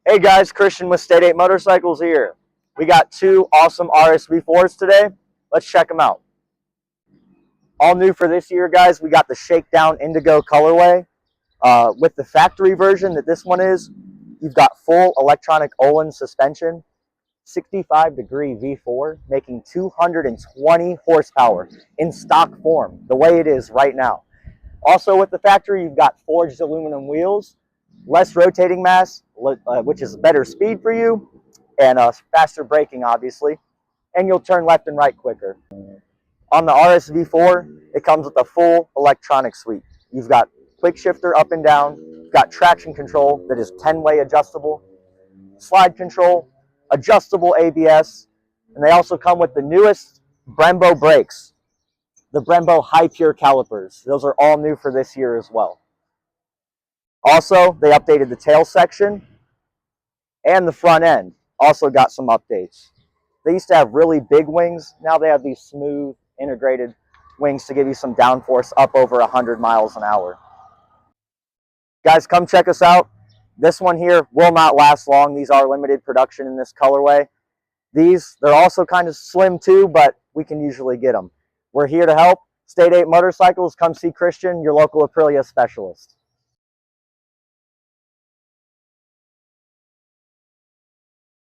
Hey guys, Christian with State 8 Motorcycles here. We got two awesome RSV4s today. Let's check them out. All new for this year, guys, we got the Shakedown Indigo colorway. With the factory version that this one is, you've got full electronic Olin suspension, 65-degree V4, making 220 horsepower in stock form, the way it is right now. Also with the factory, you've got forged aluminum wheels, less rotating mass, which is better speed for you, and faster braking, obviously, and you'll turn left and right quicker. On the RSV4, it comes with a full electronic suite. You've got quick shifter up and down, you've got traction control that is 10-way adjustable, slide control, adjustable ABS, and they also come with the newest Brembo brakes, the Brembo High Pure calipers. Those are all new for this year as well. Also, they updated the tail section and the front end. Also got some updates. They used to have really big wings. Now they have these smooth, integrated wings to give you some downforce up over 100 miles an hour. Guys, come check us out. This one here will not last long. These are limited production in this colorway. They're also kind of slim too, but we can usually get them. We're here to help. State 8 Motorcycles, come see Christian, your local Aprilia specialist.